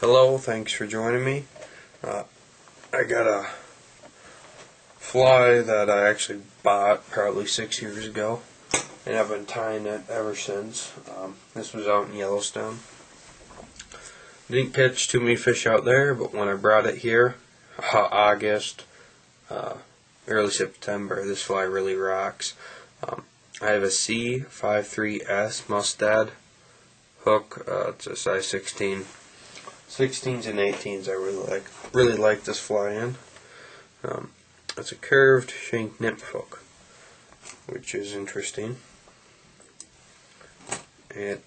Hello, thanks for joining me. I got a fly that I actually bought probably 6 years ago, and I've been tying it ever since. This was out in Yellowstone. Didn't catch too many fish out there, but when I brought it here, August, early September, this fly really rocks. I have a C53S Mustad hook. It's a size 16. 16s and 18s I really like this fly in. It's a curved shank nymph hook, which is interesting. It's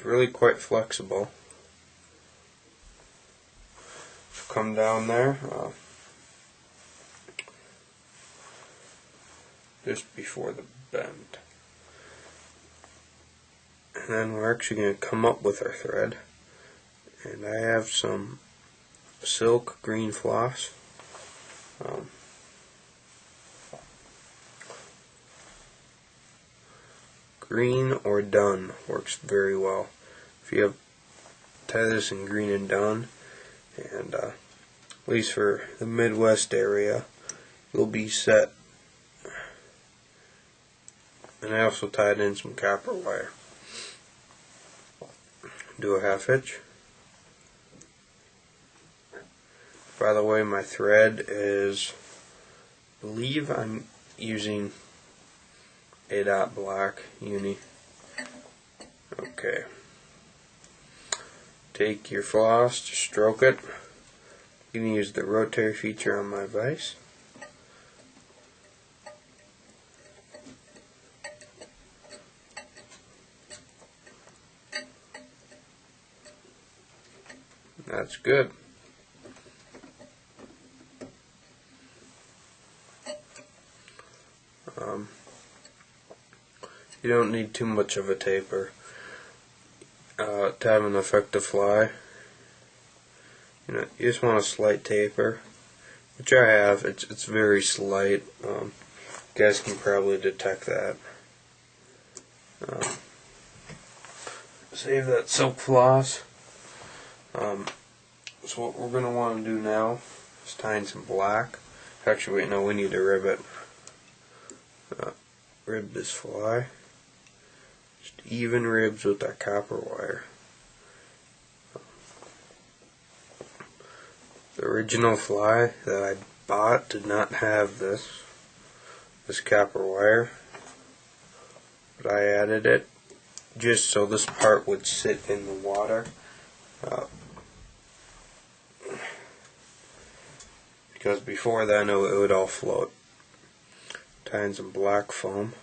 really quite flexible. So come down there just before the bend, and then we're actually going to come up with our thread. And I have some silk green floss. Green or dun works very well. If you have tie this in green and dun, and at least for the Midwest area, you'll be set. And I also tied in some copper wire. Do a half hitch. By the way, my thread is, I believe I'm using A. Black uni. Okay. Take your floss to stroke it. You can use the rotary feature on my vise. That's good. You don't need too much of a taper to have an effective fly. You just want a slight taper, which I have. It's very slight. You guys can probably detect that. Save that silk floss. So what we're going to want to do now is tie in some black. Actually, wait, no, we need to rib it. Rib this fly. Just even ribs with that copper wire. The original fly that I bought did not have this copper wire, but I added it just so this part would sit in the water. Because before then it would all float. Tie in some black foam.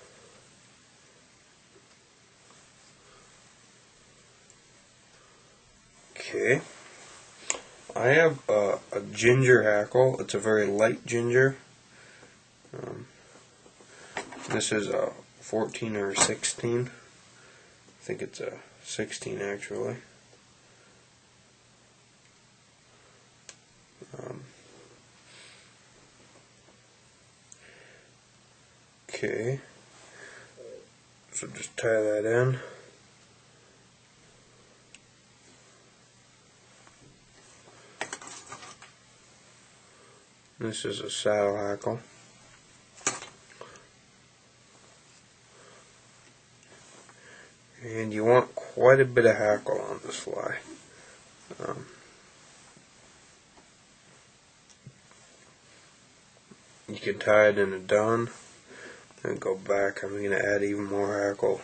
Okay. I have a ginger hackle. It's a very light ginger. This is a 14 or 16. I think it's a 16 actually. Okay, so just tie that in. This is a saddle hackle. And you want quite a bit of hackle on this fly. You can tie it in a dun. And go back. I'm going to add even more hackle.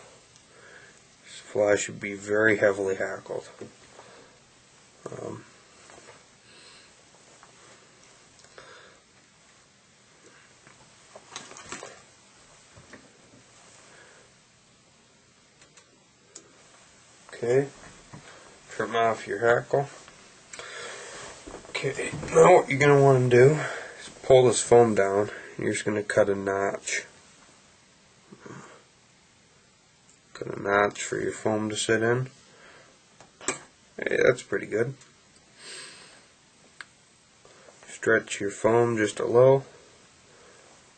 This fly should be very heavily hackled. Okay, trim off your hackle. Okay, now what you're going to want to do is pull this foam down. You're just going to cut a notch. Cut a notch for your foam to sit in. Hey, that's pretty good. Stretch your foam just a little.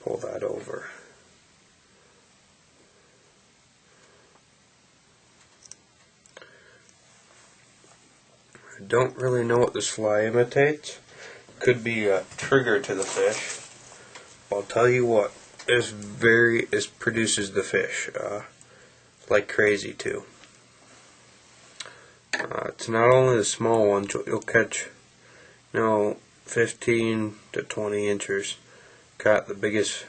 Pull that over. I don't really know what this fly imitates. Could be a trigger to the fish. I'll tell you what, it produces the fish like crazy too. It's not only the small ones you'll catch, 15 to 20 inches. Caught the biggest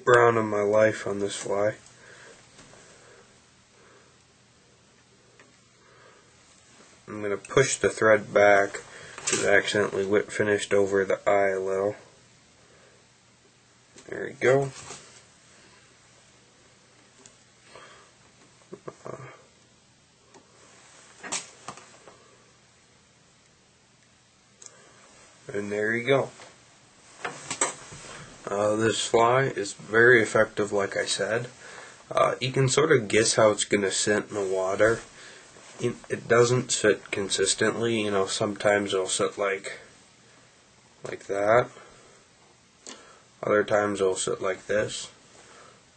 brown of my life on this fly. I'm going to push the thread back because I accidentally finished over the eye a little. There we go. And there you go. This fly is very effective, like I said. You can sort of guess how it's going to sit in the water. It doesn't sit consistently. Sometimes it'll sit like that. Other times it'll sit like this.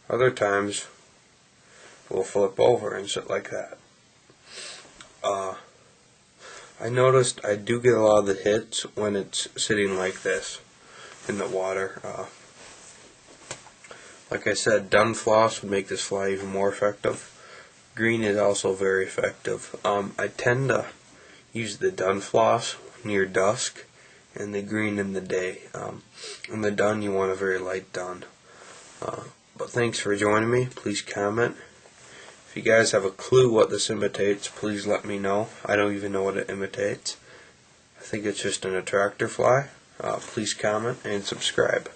Other times we'll flip over and sit like that. I noticed I do get a lot of the hits when it's sitting like this in the water. Like I said, dun floss would make this fly even more effective. Green is also very effective. I tend to use the dun floss near dusk and the green in the day. In the dun, you want a very light dun. But thanks for joining me. Please comment. If you guys have a clue what this imitates, please let me know. I don't even know what it imitates. I think it's just an attractor fly. Please comment and subscribe.